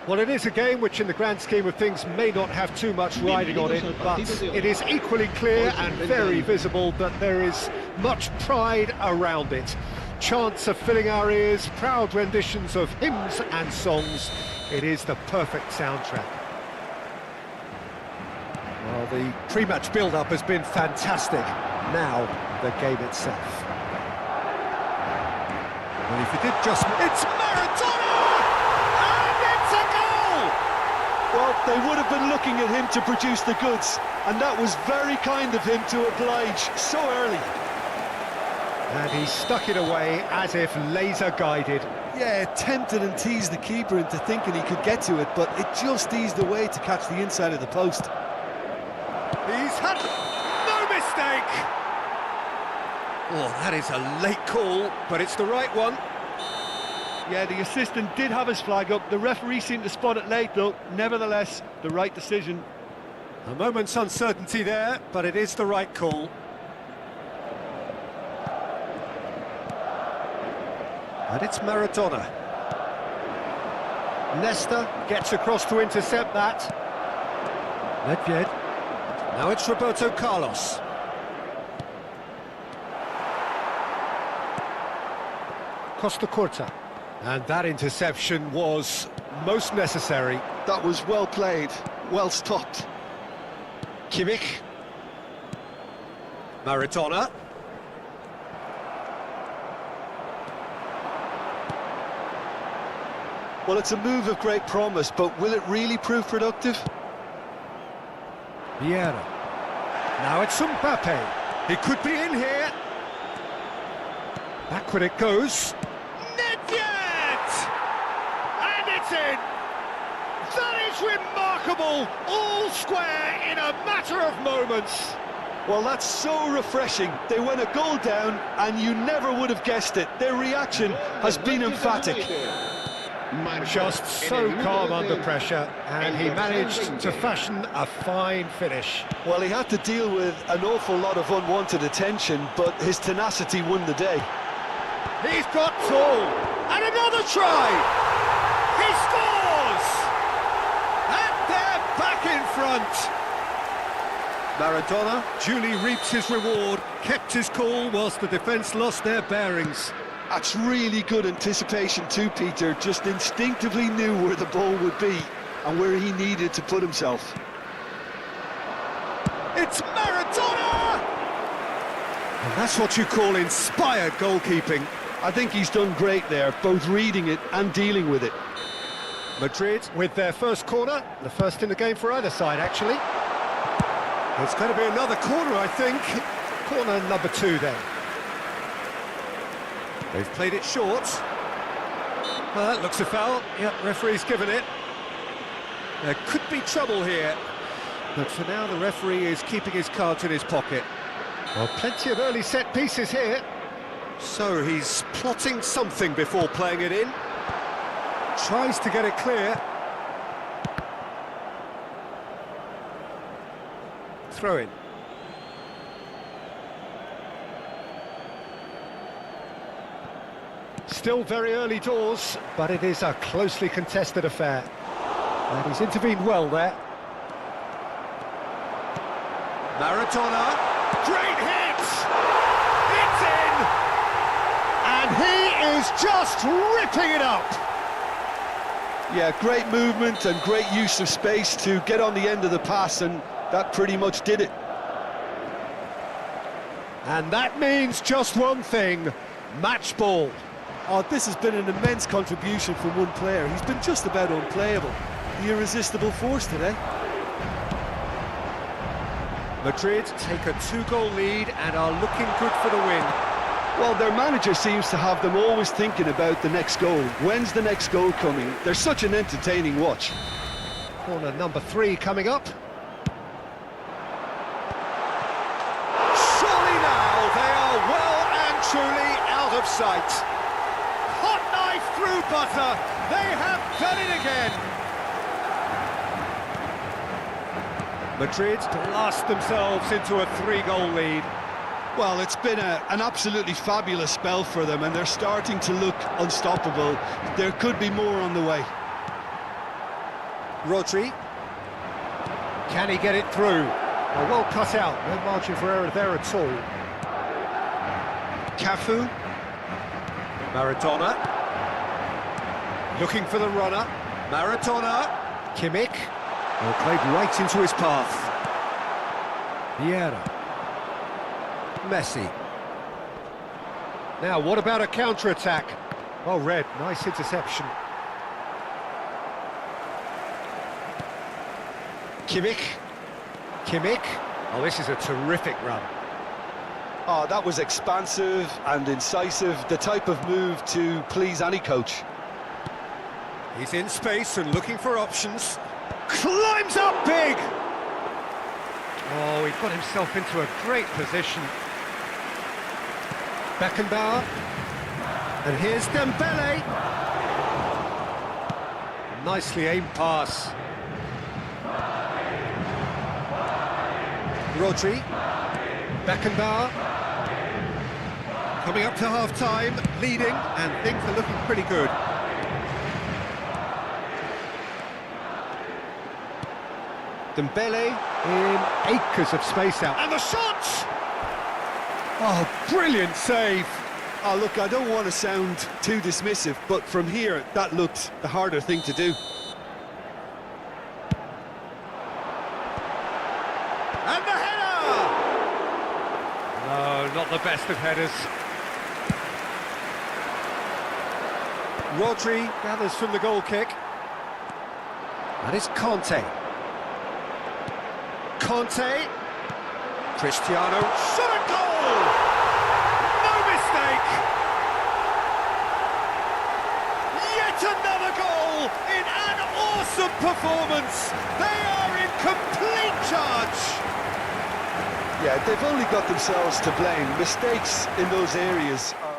Well, it is a game which in the grand scheme of things may not have too much riding on it, but it is equally clear and very visible that there is much pride around it. Chants are filling our ears, proud renditions of hymns and songs. It is the perfect soundtrack. Well, the pre-match build-up has been fantastic. Now, the game itself. Well, if you did just... It's Maradona! Well, they would have been looking at him to produce the goods, and that was very kind of him to oblige so early. And he stuck it away as if laser-guided. Yeah, tempted and teased the keeper into thinking he could get to it, but it just eased away to catch the inside of the post. He's had no mistake! Oh, that is a late call, but it's the right one. Yeah, the assistant did have his flag up. The referee seemed to spot it late, though. Nevertheless, the right decision. A moment's uncertainty there, but it is the right call. And it's Maradona. Nesta gets across to intercept that. Nedved. Now it's Roberto Carlos. Costa Curta. And that interception was most necessary. That was well played, well stopped. Kimmich. Maradona. Well, it's a move of great promise, but will it really prove productive? Vieira. Now it's Mbappe. He could be in here. Backward it goes. Nedved! And it's in! That is remarkable! All square in a matter of moments. Well, that's so refreshing. They went a goal down, and you never would have guessed it. Their reaction has been emphatic. Just so calm under pressure, and he managed to fashion a fine finish. Well, he had to deal with an awful lot of unwanted attention, but his tenacity won the day. He's got tall, and another try! He scores! And they're back in front! Maradona duly reaps his reward, kept his cool whilst the defence lost their bearings. That's really good anticipation too, Peter. Just instinctively knew where the ball would be and where he needed to put himself. It's Maradona! And that's what you call inspired goalkeeping. I think he's done great there, both reading it and dealing with it. Madrid with their first corner, the first in the game for either side, actually. It's going to be another corner, I think. Corner number 2, then. They've played it short. That looks a foul. Yep, referee's given it. There could be trouble here. But for now, the referee is keeping his cards in his pocket. Well, plenty of early set pieces here. So he's plotting something before playing it in. Tries to get it clear. Throw in. Still very early doors, but it is a closely contested affair. And he's intervened well there. Maradona, great hit! It's in! And he is just ripping it up! Yeah, great movement and great use of space to get on the end of the pass, and that pretty much did it. And that means just one thing, match ball. Oh, this has been an immense contribution from one player. He's been just about unplayable. The irresistible force today. Madrid take a 2-goal lead and are looking good for the win. Well, their manager seems to have them always thinking about the next goal. When's the next goal coming? They're such an entertaining watch. Corner number 3 coming up. Surely now they are well and truly out of sight. Hot knife through butter. They have done it again. Madrid blast themselves into a 3-goal lead. Well, it's been an absolutely fabulous spell for them, and they're starting to look unstoppable. There could be more on the way. Rodri. Can he get it through? Oh, well cut out. No margin for error there at all. Cafu. Maradona. Looking for the runner. Maradona. Kimmich. Well, played right into his path. Vieira. Messi. Now, what about a counter-attack? Oh, red. Nice interception. Kimmich. Kimmich. Oh, this is a terrific run. Oh, that was expansive and incisive, the type of move to please any coach. He's in space and looking for options. Climbs up big! Oh, he got himself into a great position. Beckenbauer. And here's Dembele. Nicely aimed pass. Rodri. Beckenbauer. Coming up to half-time, leading, and things are looking pretty good. Dembele in acres of space out. And the shot! Oh, brilliant save! Oh, look, I don't want to sound too dismissive, but from here, that looked the harder thing to do. And the header! No, not the best of headers. Rodri gathers from the goal kick. And it's Conte. Conte. Cristiano. Shot a goal! No mistake! Yet another goal in an awesome performance! They are in complete charge! Yeah, they've only got themselves to blame. Mistakes in those areas are...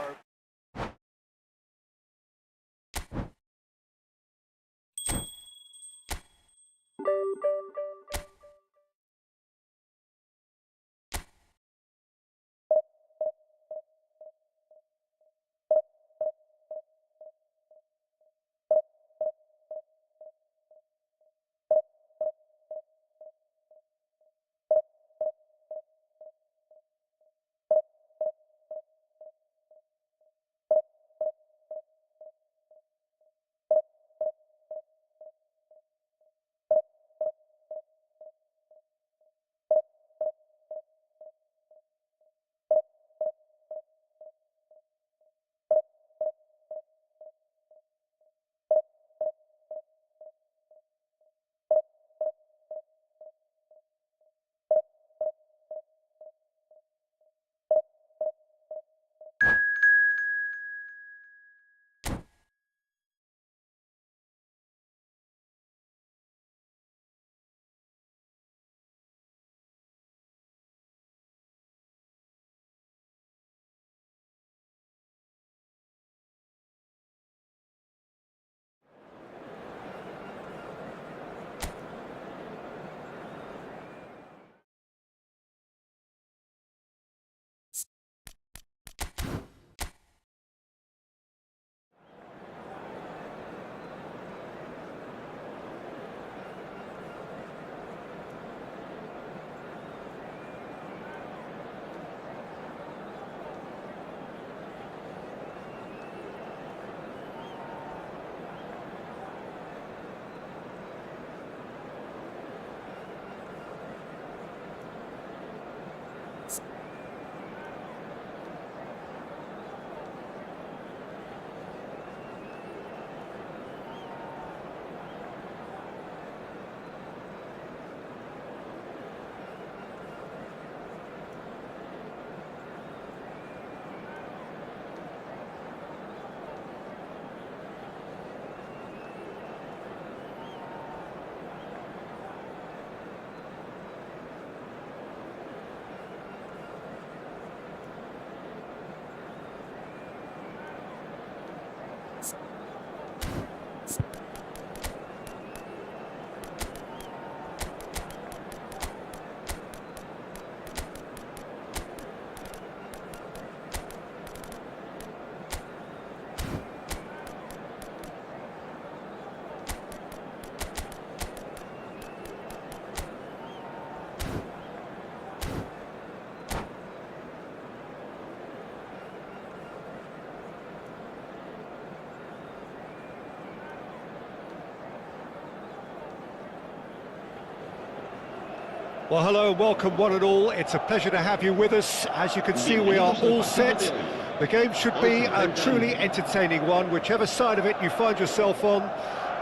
Well, hello and welcome one and all. It's a pleasure to have you with us. As you can see, we are all set. The game should be a truly entertaining one, whichever side of it you find yourself on.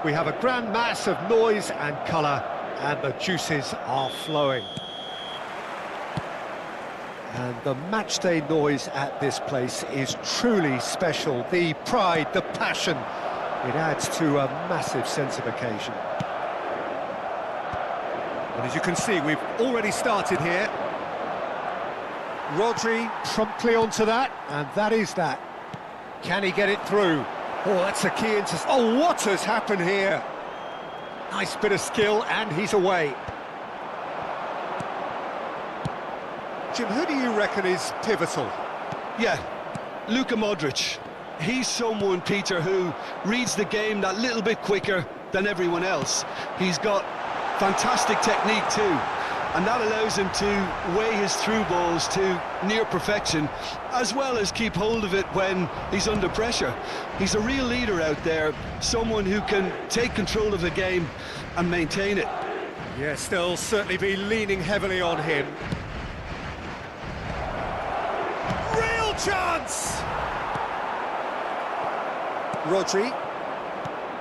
We have a grand mass of noise and colour, and the juices are flowing. And the matchday noise at this place is truly special. The pride, the passion, it adds to a massive sense of occasion. And as you can see, we've already started here. Rodri promptly onto that, and that is that. Can he get it through? Oh, that's a key into... Oh, what has happened here? Nice bit of skill, and he's away. Jim, who do you reckon is pivotal? Yeah, Luka Modric. He's someone, Peter, who reads the game that little bit quicker than everyone else. He's got fantastic technique too. and that allows him to weigh his through balls to near perfection, as well as keep hold of it when he's under pressure. He's a real leader out there, someone who can take control of the game and maintain it. Yes, they'll certainly be leaning heavily on him. Real chance! Rodri.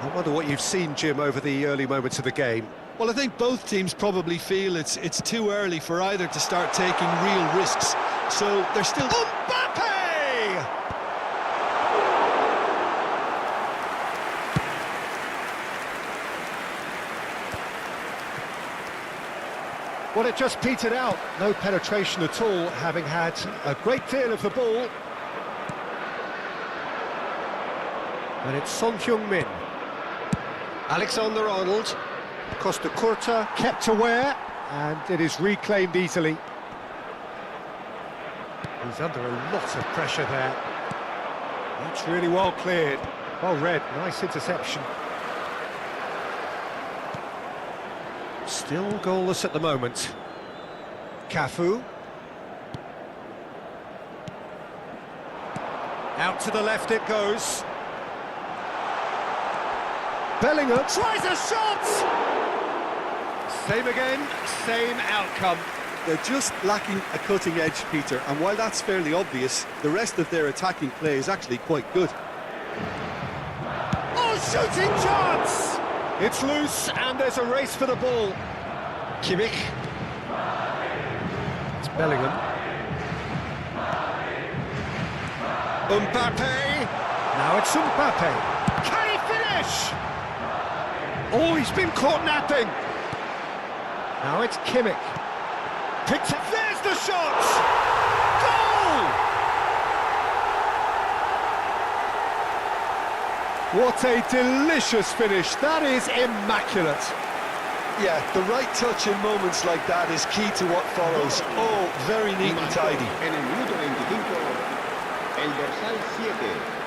I wonder what you've seen, Jim, over the early moments of the game. Well, I think both teams probably feel it's too early for either to start taking real risks. So they're still... Mbappe! Well, it just petered out. No penetration at all, having had a great deal of the ball. And it's Son Heung-min. Alexander-Arnold. Costa Curta kept aware, and it is reclaimed easily. He's under a lot of pressure there. That's really well cleared. Well read, nice interception. Still goalless at the moment. Cafu. Out to the left it goes. Bellingham tries a shot! Same again, same outcome. They're just lacking a cutting edge, Peter, and while that's fairly obvious, the rest of their attacking play is actually quite good. Oh, shooting chance! It's loose, and there's a race for the ball. Kimmich. It's Bellingham. Mbappe. Now it's Mbappe. Can he finish? Oh, he's been caught napping. Now it's Kimmich. Picked it. There's the shot! Goal! What a delicious finish. That is immaculate. Yeah, the right touch in moments like that is key to what follows. Oh, very neat and tidy. En el minuto 25, el dorsal 7.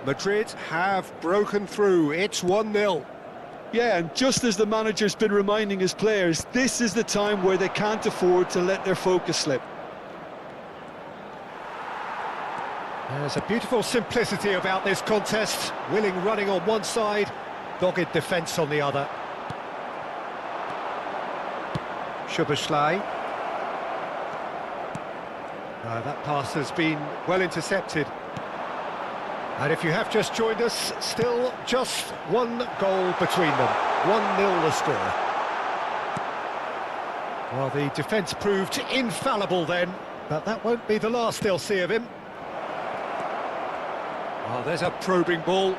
Madrid have broken through. It's 1-0. Yeah, and just as the manager's been reminding his players, this is the time where they can't afford to let their focus slip. There's a beautiful simplicity about this contest. Willing running on one side, dogged defence on the other. Szoboszlai. That pass has been well intercepted. And if you have just joined us, still just one goal between them. 1-0 the score. Well, the defence proved infallible then, but that won't be the last they'll see of him. Oh, there's a probing ball.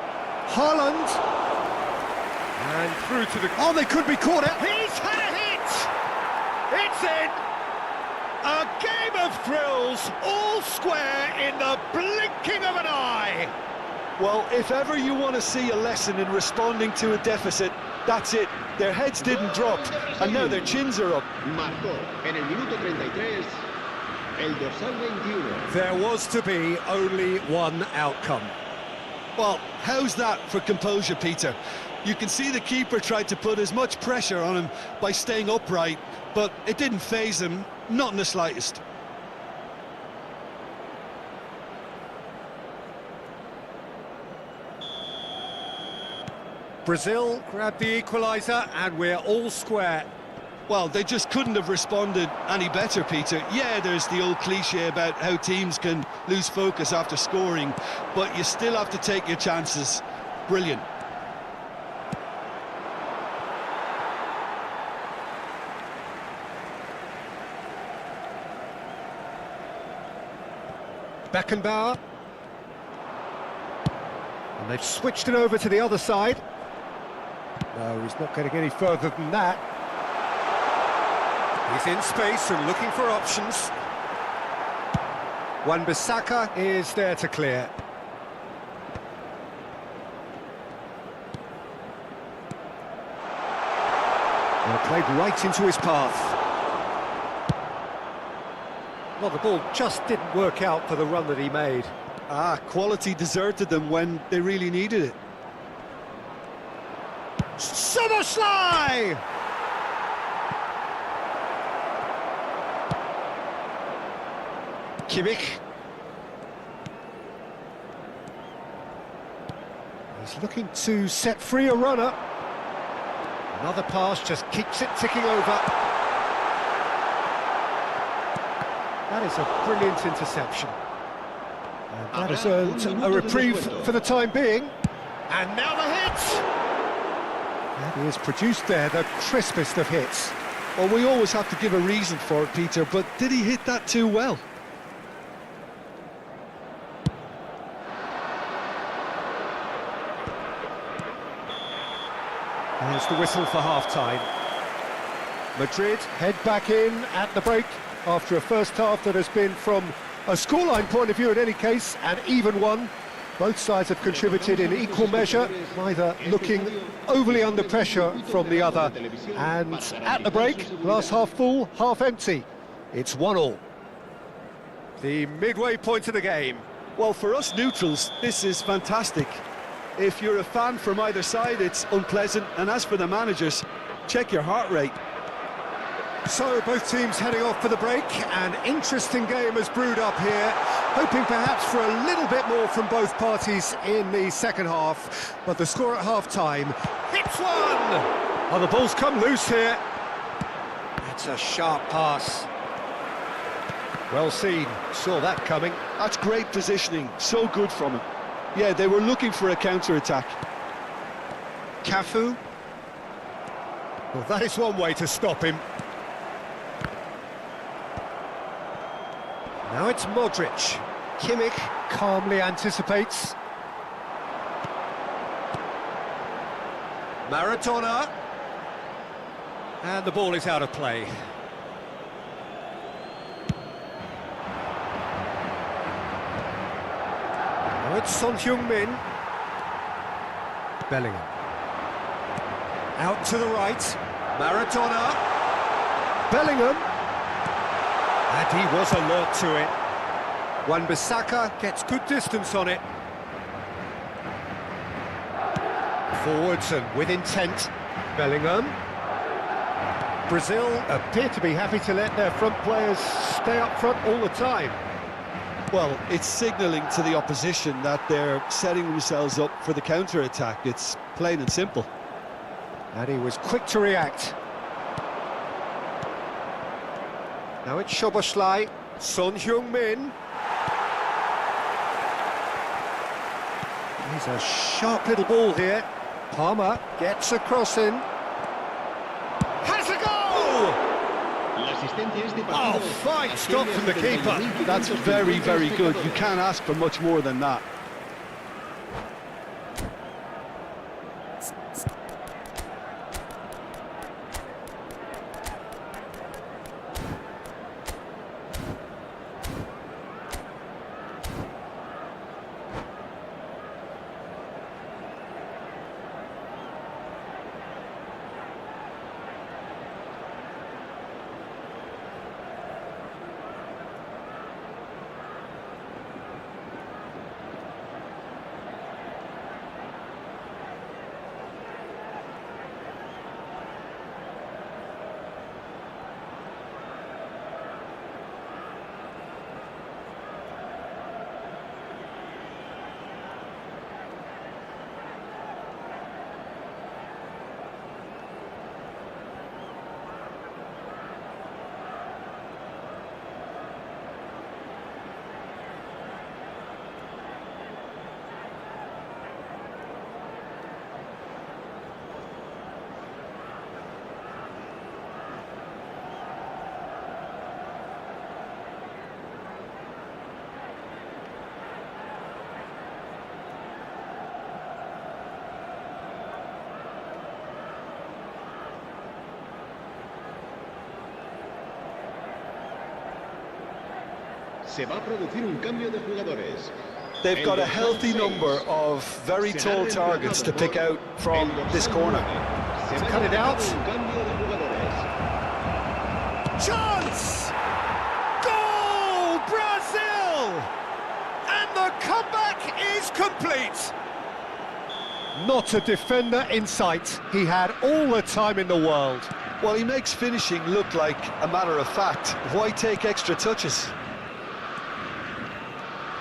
Haaland! And through to the... Oh, they could be caught out. He's had a hit! It's in! A game of thrills, all square in the blinking of an eye! Well, if ever you want to see a lesson in responding to a deficit, that's it. Their heads didn't drop, and now their chins are up. Marcó en el minuto 33, el dorsal 21. There was to be only one outcome. Well, how's that for composure, Peter? You can see the keeper tried to put as much pressure on him by staying upright, but it didn't faze him, not in the slightest. Brazil grabbed the equaliser, and we're all square. Well, they just couldn't have responded any better, Peter. Yeah, there's the old cliche about how teams can lose focus after scoring, but you still have to take your chances. Brilliant. Beckenbauer. And they've switched it over to the other side. No, he's not getting any further than that. He's in space and looking for options. Wan-Bissaka is there to clear. Well, played right into his path. Well, the ball just didn't work out for the run that he made. Quality deserted them when they really needed it. Somersley! Kimmich. He's looking to set free a runner. Another pass just keeps it ticking over. That is a brilliant interception. And that has earned a reprieve for the time being. And now the hit! And he has produced there the crispest of hits. Well, we always have to give a reason for it, Peter, but did he hit that too well? There's the whistle for half-time. Madrid head back in at the break after a first half that has been, from a scoreline point of view in any case, an even one. Both sides have contributed in equal measure, neither looking overly under pressure from the other. And at the break, glass half full, half empty. It's 1-1. The midway point of the game. Well, for us neutrals, this is fantastic. If you're a fan from either side, it's unpleasant. And as for the managers, check your heart rate. So both teams heading off for the break. An interesting game has brewed up here, hoping perhaps for a little bit more from both parties in the second half. But the score at half-time, hits one! Oh, the ball's come loose here. That's a sharp pass. Well seen, saw that coming. That's great positioning, so good from him. Yeah, they were looking for a counter-attack. Cafu. Well, that is one way to stop him. Now it's Modric. Kimmich calmly anticipates. Maradona. And the ball is out of play. Now it's Son Heung-min. Bellingham. Out to the right. Maradona. Bellingham. And he was alert to it. Wan-Bissaka gets good distance on it. Forwards and with intent. Bellingham. Brazil appear to be happy to let their front players stay up front all the time. Well, it's signalling to the opposition that they're setting themselves up for the counter-attack. It's plain and simple. And he was quick to react. Now it's Szoboszlai, Son Heung-min. He's a sharp little ball here. Palmer gets a cross in. Has a goal! Oh, fine stop from the keeper. That's very, very good. You can't ask for much more than that. Se va a producir un cambio de jugadores. They've got a healthy number of very tall targets to pick out from this corner. To cut it out. Chance! Goal! comeback is complete. Not a defender in sight. He had all the time in the world. Well, he makes finishing look like a matter of fact. Why take extra touches?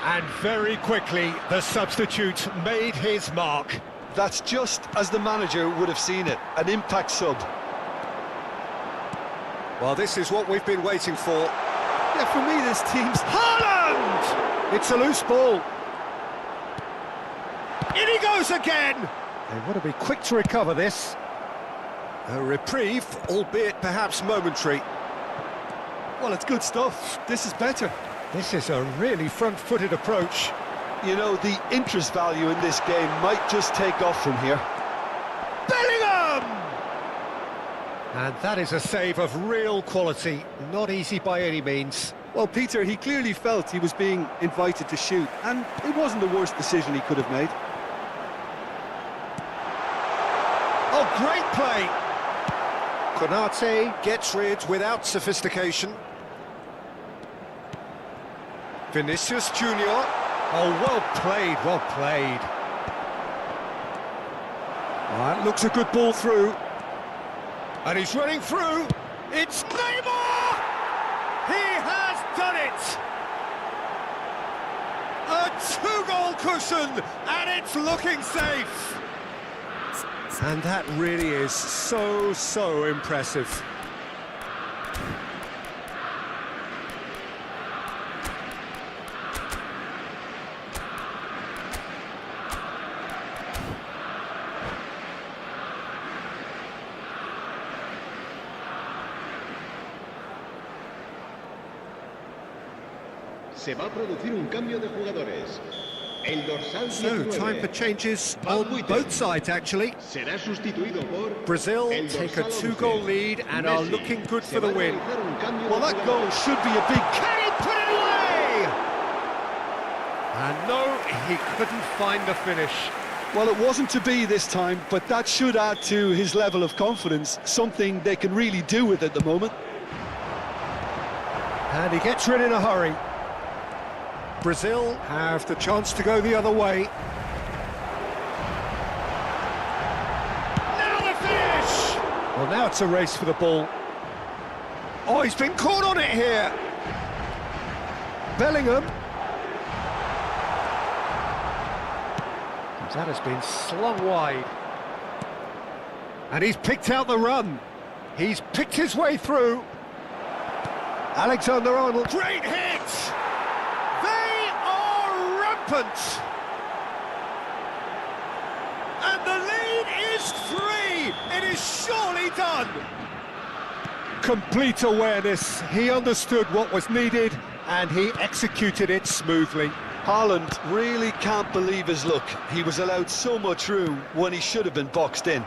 And very quickly, the substitute made his mark. That's just as the manager would have seen it, an impact sub. Well, this is what we've been waiting for. Yeah, for me, this team's... Haaland! It's a loose ball. In he goes again! They want to be quick to recover this. A reprieve, albeit perhaps momentary. Well, it's good stuff. This is better. This is a really front-footed approach. You know, the interest value in this game might just take off from here. Bellingham! And that is a save of real quality, not easy by any means. Well, Peter, he clearly felt he was being invited to shoot, and it wasn't the worst decision he could have made. Oh, great play! Konate gets rid without sophistication. Vinicius Junior. Oh, well played, well played. That looks a good ball through. And he's running through. It's Neymar! He has done it! A two-goal cushion, and it's looking safe. And that really is so impressive. Se va a producir un cambio de jugadores. El dorsal So, 19. time for changes on both sides, actually. Será sustituido por Brazil el take a dorsal two-goal 11. lead and are Messi. looking good Se for the va a win. realizar un cambio de Well, that goal jugadores. should be a big... Can he put it away? And no, he couldn't find the finish. Well, it wasn't to be this time, but that should add to his level of confidence, something they can really do with at the moment. And he gets rid in a hurry. Brazil have the chance to go the other way. Now the finish! Well, now it's a race for the ball. Oh, he's been caught on it here. Bellingham. That has been slung wide. And he's picked out the run. He's picked his way through. Alexander-Arnold. Great hit! They are rampant! And the lead is 3! It is surely done! Complete awareness. He understood what was needed and he executed it smoothly. Haaland really can't believe his luck. He was allowed so much room when he should have been boxed in.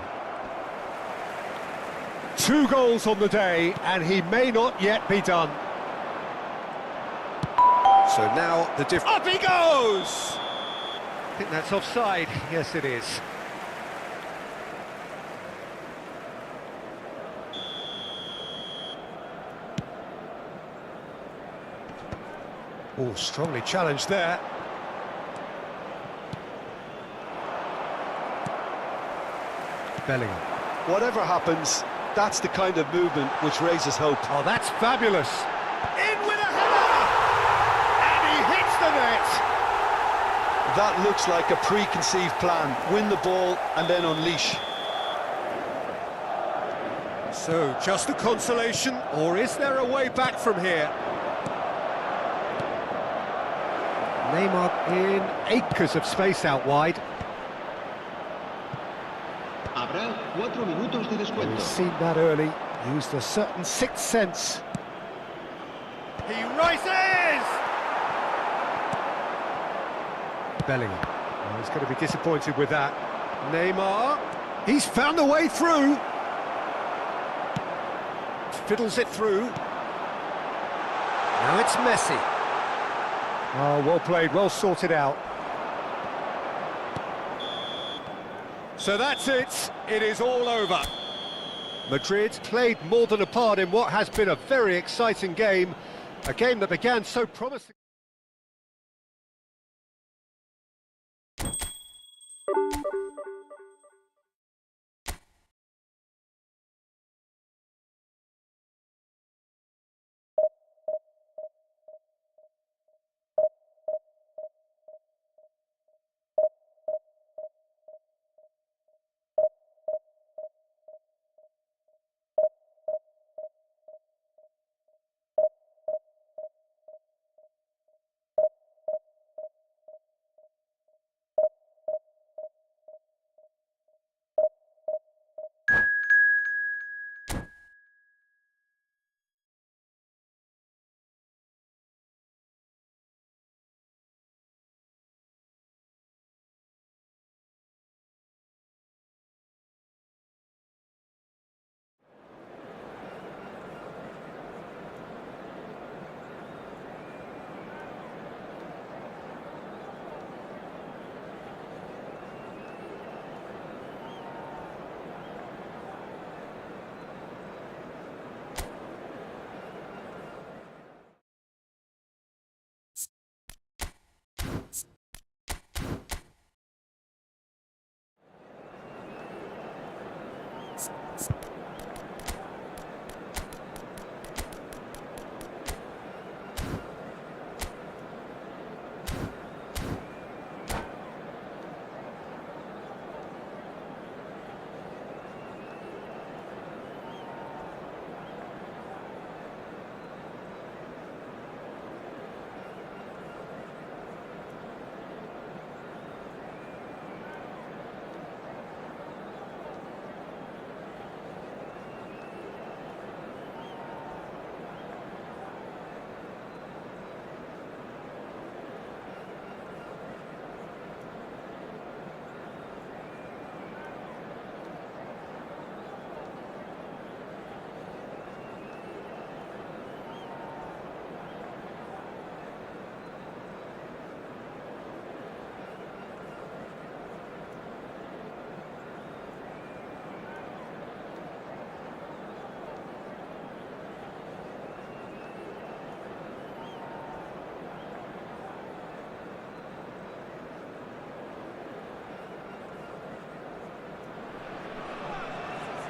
2 goals on the day, and he may not yet be done. So now the Up he goes! I think that's offside. Yes, it is. Oh, strongly challenged there. Bellingham. Whatever happens, that's the kind of movement which raises hope. Oh, that's fabulous. In with a header! And he hits the net! That looks like a preconceived plan. Win the ball and then unleash. So, just a consolation, or is there a way back from here? Neymar in acres of space out wide. Habrá 4 minutos de descuento. We've seen that early, used a certain sixth sense. He rises! Bellingham. Oh, he's going to be disappointed with that. Neymar. He's found a way through. Fiddles it through. Now it's Messi. Oh, well played, well sorted out. So that's it. It is all over. Madrid played more than a part in what has been a very exciting game. A game that began so promising.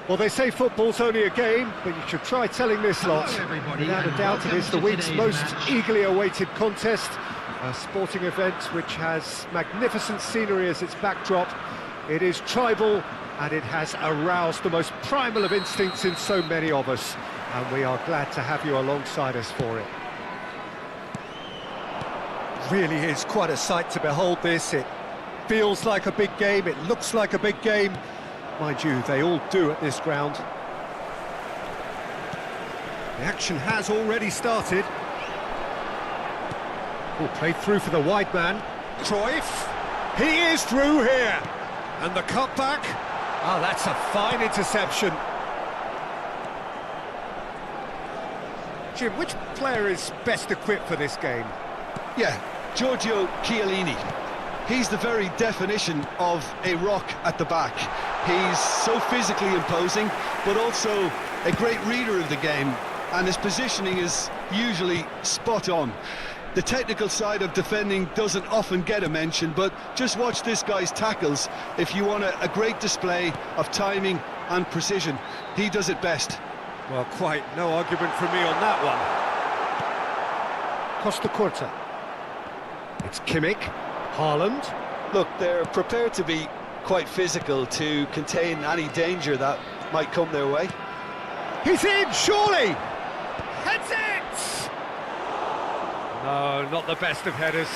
Well, they say football's only a game, but you should try telling this lot. Without a doubt, it is the week's most eagerly awaited contest, a sporting event which has magnificent scenery as its backdrop. It is tribal, and it has aroused the most primal of instincts in so many of us, and we are glad to have you alongside us for it. Really is quite a sight to behold this. It feels like a big game, it looks like a big game. Mind you, they all do at this ground. The action has already started. Oh, played through for the wide man. Cruyff. He is through here. And the cutback. Oh, that's a fine interception. Jim, which player is best equipped for this game? Yeah, Giorgio Chiellini. He's the very definition of a rock at the back. He's so physically imposing, but also a great reader of the game, and his positioning is usually spot on. The technical side of defending doesn't often get a mention, but just watch this guy's tackles if you want a great display of timing and precision. He does it best. Well, quite no argument from me on that one. Costa Curta. It's Kimmich. Haaland. Look, they're prepared to be quite physical to contain any danger that might come their way. He's in, surely! Heads it! No, not the best of headers.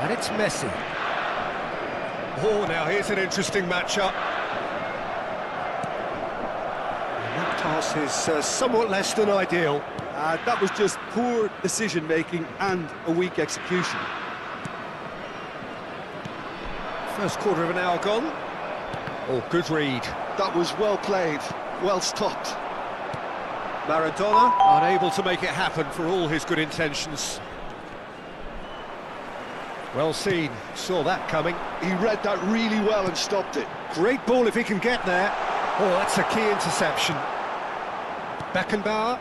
And it's Messi. Oh, now here's an interesting matchup. And that pass is somewhat less than ideal. That was just poor decision-making and a weak execution. First quarter of an hour gone. Oh, good read. That was well played, well stopped. Maradona unable to make it happen for all his good intentions. Well seen, saw that coming. He read that really well and stopped it. Great ball if he can get there. Oh, that's a key interception. Beckenbauer.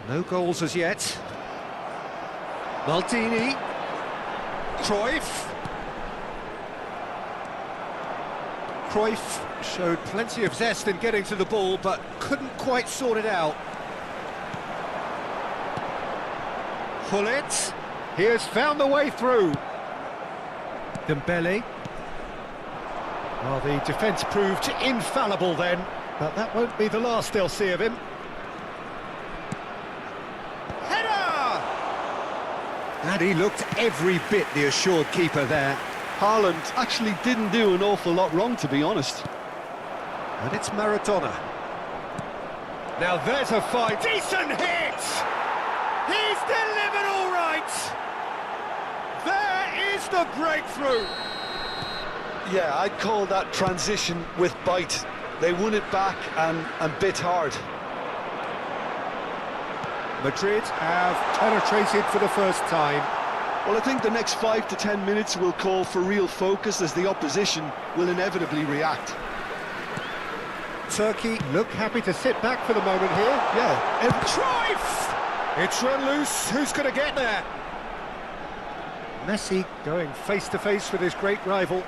No goals as yet. Maldini. Cruyff. Cruyff showed plenty of zest in getting to the ball, but couldn't quite sort it out. Hullet. He has found the way through. Dembele. Well, the defence proved infallible then, but that won't be the last they'll see of him. Header! And he looked every bit the assured keeper there. Haaland actually didn't do an awful lot wrong, to be honest. And it's Maradona. Now there's a fine, decent hit! He's delivered all right! There is the breakthrough! Yeah, I'd call that transition with bite. They won it back and bit hard. Madrid have penetrated for the first time. Well, I think the next 5 to 10 minutes will call for real focus as the opposition will inevitably react. Turkey look happy to sit back for the moment here. Yeah, and Cruyff! It's run loose. Who's going to get there? Messi going face-to-face with his great rival.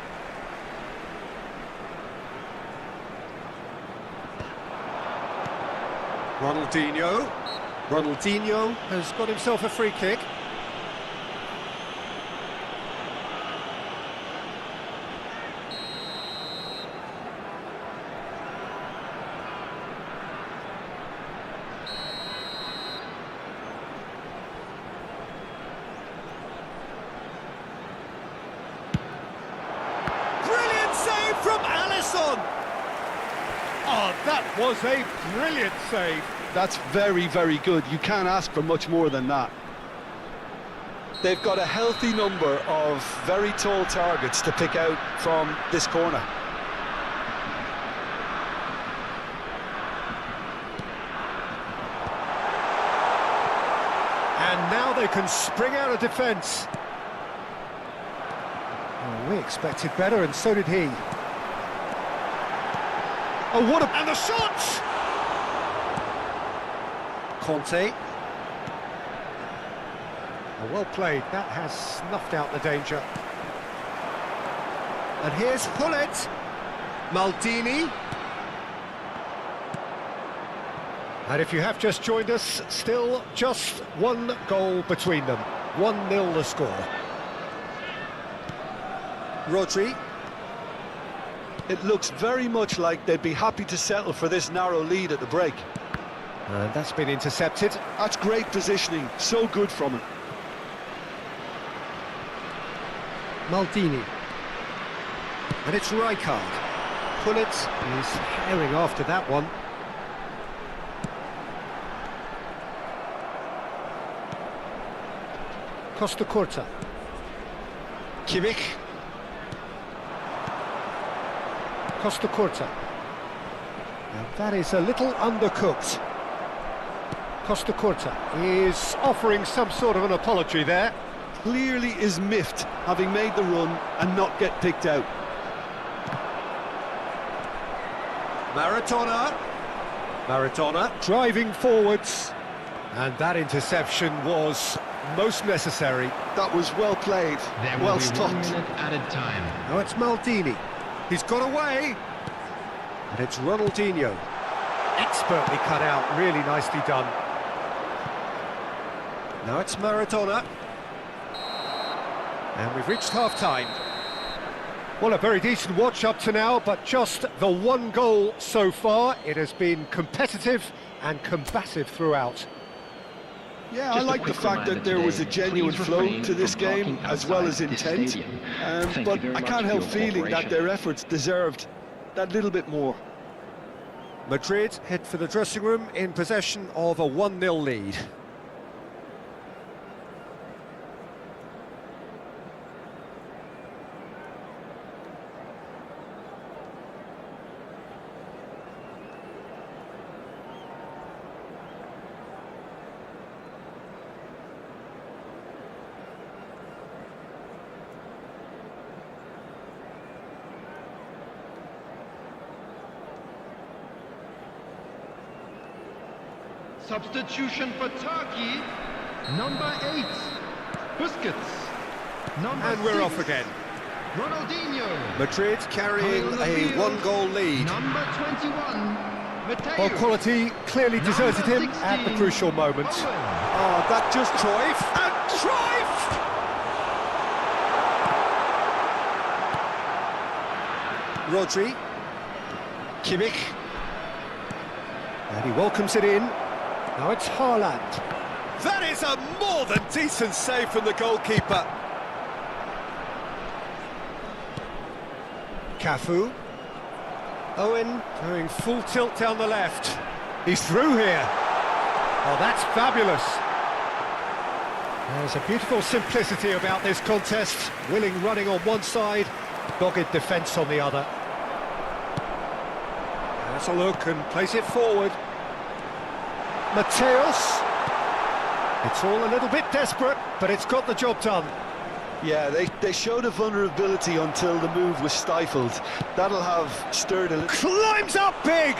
Ronaldinho has got himself a free kick. Oh, that was a brilliant save. that's very, very good. You can't ask for much more than that. They've got a healthy number of very tall targets to pick out from this corner. And now they can spring out of defence. Oh, we expected better, and so did he. Oh, what a... And the shot! Conte. Oh, well played. That has snuffed out the danger. And here's Hullet. Maldini. And if you have just joined us, still just one goal between them. 1-0 the score. Rodri. It looks very much like they'd be happy to settle for this narrow lead at the break. And that's been intercepted. That's great positioning, so good from him. Maldini. And it's Rijkaard. Hullet is herring after that one. Costa Curta. Kimmich. Costa Curta. And that is a little undercooked. Costa Curta is offering some sort of an apology there. Clearly is miffed, having made the run and not get picked out. Maradona driving forwards. And that interception was most necessary. That was well played, There well will be 1 stopped. minute added time. Now it's Maldini. He's got away. And it's Ronaldinho. Expertly cut out, really nicely done. Now it's Maradona. And we've reached half-time. Well, a very decent watch up to now, but just the one goal so far. It has been competitive and combative throughout. Yeah, I Just a like the quick fact that reminder there was a today, genuine please flow refrain to this from game, talking as well as outside this intent. stadium. Thank But you very I much can't for help your feeling that cooperation. their efforts deserved that little bit more. Madrid head for the dressing room in possession of a 1-0 lead. Substitution for Turkey, number 8, Busquets. Number And we're 6, off again. Ronaldinho. Madrid carrying Coming on the a field, one-goal lead. Number 21, Mateus. Well, quality clearly deserted him Number at the 16, crucial moment. Owen. Oh, that just Cruyff. And Cruyff! Rodri. Kimmich. And he welcomes it in. Now it's Haaland. That is a more than decent save from the goalkeeper. Cafu. Owen going full tilt down the left. He's through here. Oh, that's fabulous. There's a beautiful simplicity about this contest. Willing running on one side, dogged defence on the other. Has a look and plays it forward. Mateus. It's all a little bit desperate, but it's got the job done. Yeah, they showed a vulnerability until the move was stifled. That'll have stirred a little. Climbs up big!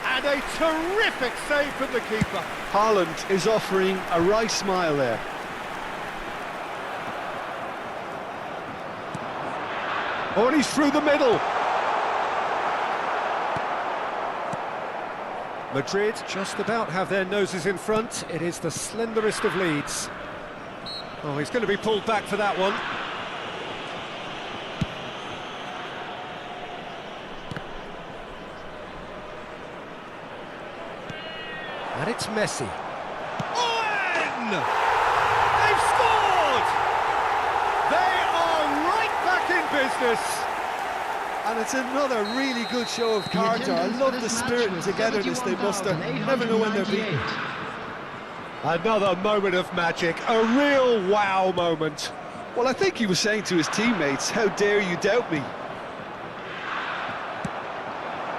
And a terrific save from the keeper. Haaland is offering a wry smile there. Oh, and he's through the middle. Madrid just about have their noses in front. It is the slenderest of leads. Oh, he's going to be pulled back for that one. And it's Messi. Owen! They've scored! They are right back in business. And it's another really good show of character. I love the spirit and togetherness they muster. Never know when they're beaten. Another moment of magic, a real wow moment. Well, I think he was saying to his teammates, how dare you doubt me?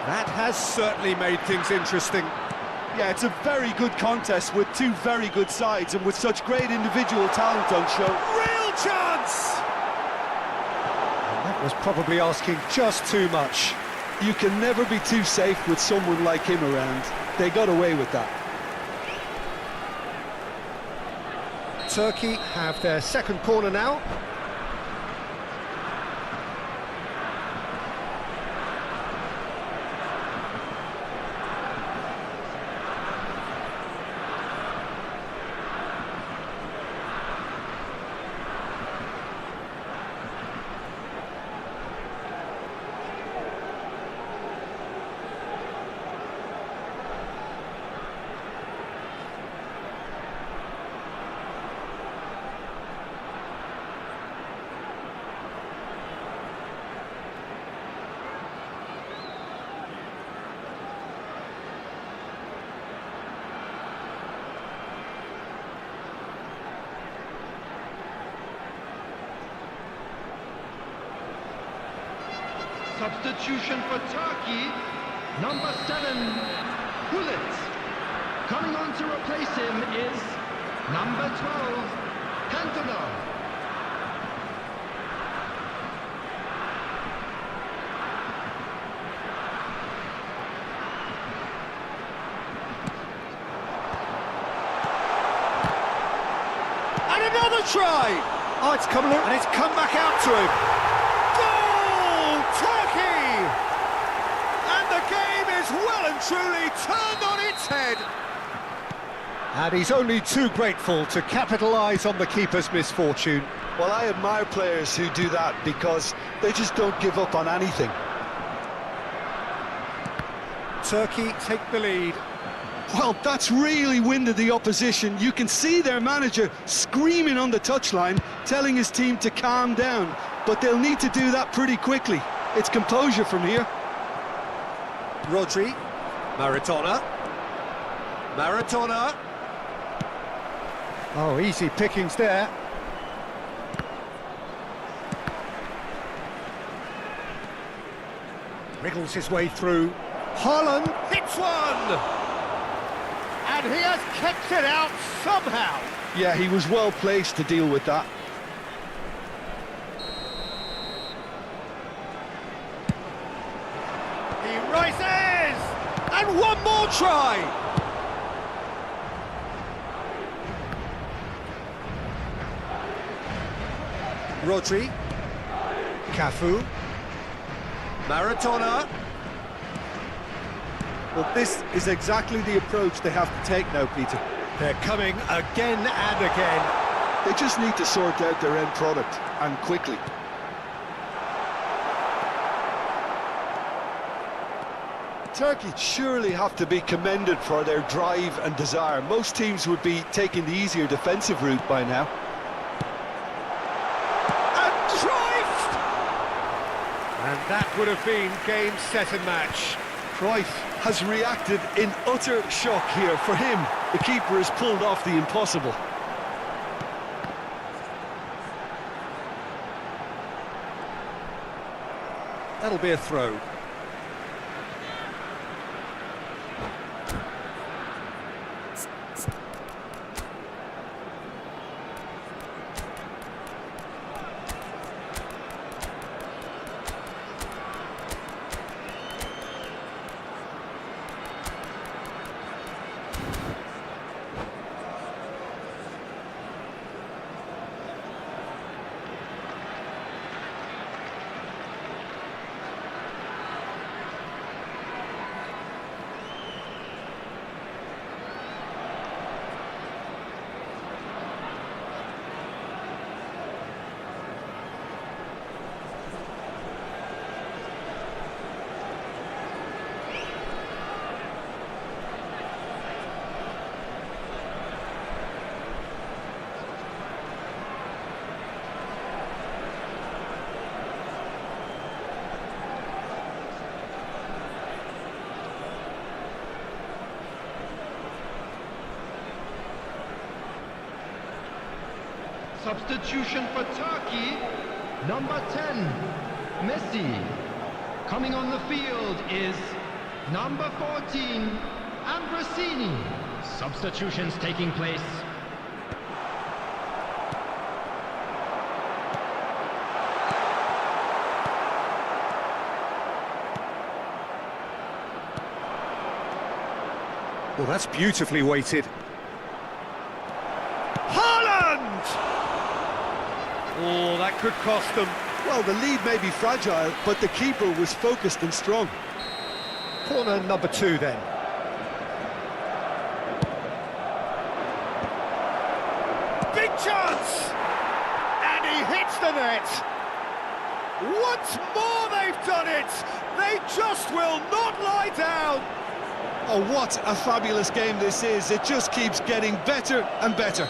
That has certainly made things interesting. Yeah, it's a very good contest with two very good sides and with such great individual talent on show. Real chance! That was probably asking just too much. You can never be too safe with someone like him around. They got away with that. Turkey have their second corner now. Substitution for Turkey, number 7, Gullit. Coming on to replace him is number 12, Cantona. And another try! Oh, it's come and it's come back out to him. Turkey! And the game is well and truly turned on its head. And he's only too grateful to capitalise on the keeper's misfortune. Well, I admire players who do that because they just don't give up on anything. Turkey take the lead. Well, that's really winded the opposition. You can see their manager screaming on the touchline, telling his team to calm down. But they'll need to do that pretty quickly. It's composure from here. Rodri, Maradona. Oh, easy pickings there. Wriggles his way through. Haaland hits one! And he has kept it out somehow. Yeah, he was well placed to deal with that. Rises! And one more try! Rodri, Cafu, Maradona. Well, this is exactly the approach they have to take now, Peter. They're coming again and again. They just need to sort out their end product, and quickly. Turkey surely have to be commended for their drive and desire. Most teams would be taking the easier defensive route by now. And Cruyff! And that would have been game, set and match. Cruyff has reacted in utter shock here. For him, the keeper has pulled off the impossible. That'll be a throw. Substitution for Turkey, number 10, Messi. Coming on the field is number 14, Ambrosini. Substitutions taking place. Well, that's beautifully weighted. Haaland! Oh, that could cost them. Well, the lead may be fragile, but the keeper was focused and strong. Corner number 2 then. Big chance! And he hits the net! Once more they've done it! They just will not lie down! Oh, what a fabulous game this is. It just keeps getting better and better.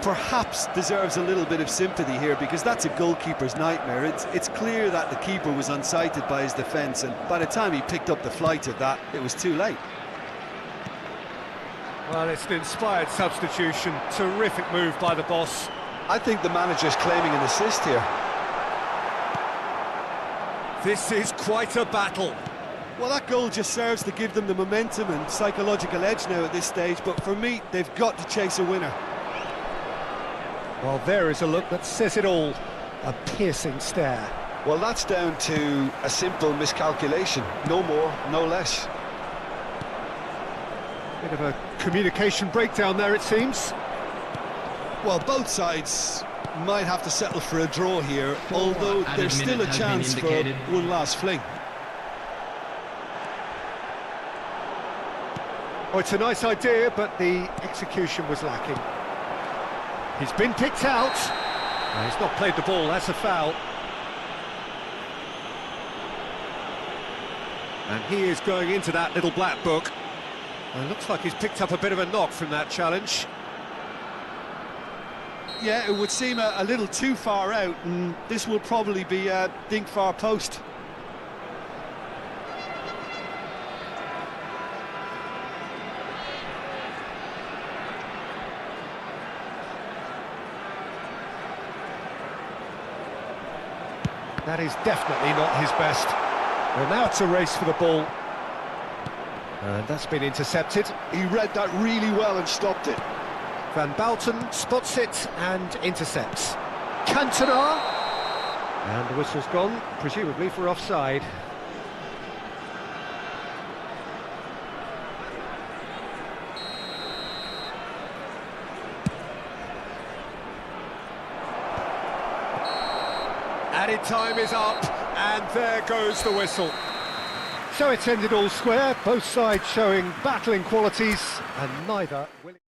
Perhaps deserves a little bit of sympathy here, because that's a goalkeeper's nightmare. It's clear that the keeper was unsighted by his defence, and by the time he picked up the flight of that, it was too late. Well, it's an inspired substitution. Terrific move by the boss. I think the manager's claiming an assist here. This is quite a battle. Well, that goal just serves to give them the momentum and psychological edge now at this stage, but for me, they've got to chase a winner. Well, there is a look that says it all. A piercing stare. Well, that's down to a simple miscalculation. No more, no less. Bit of a communication breakdown there, it seems. Well, both sides might have to settle for a draw here, although there's still a chance for one last fling. Oh, it's a nice idea, but the execution was lacking. He's been picked out. No, he's not played the ball, that's a foul. And he is going into that little black book. And it looks like he's picked up a bit of a knock from that challenge. Yeah, it would seem a little too far out, and this will probably be a dink far post. That is definitely not his best. Well, now it's a race for the ball. And that's been intercepted. He read that really well and stopped it. Van Bouten spots it and intercepts. Cantona! And the whistle's gone, presumably for offside. Added time is up, and there goes the whistle. So it's ended all square, both sides showing battling qualities, and neither willing.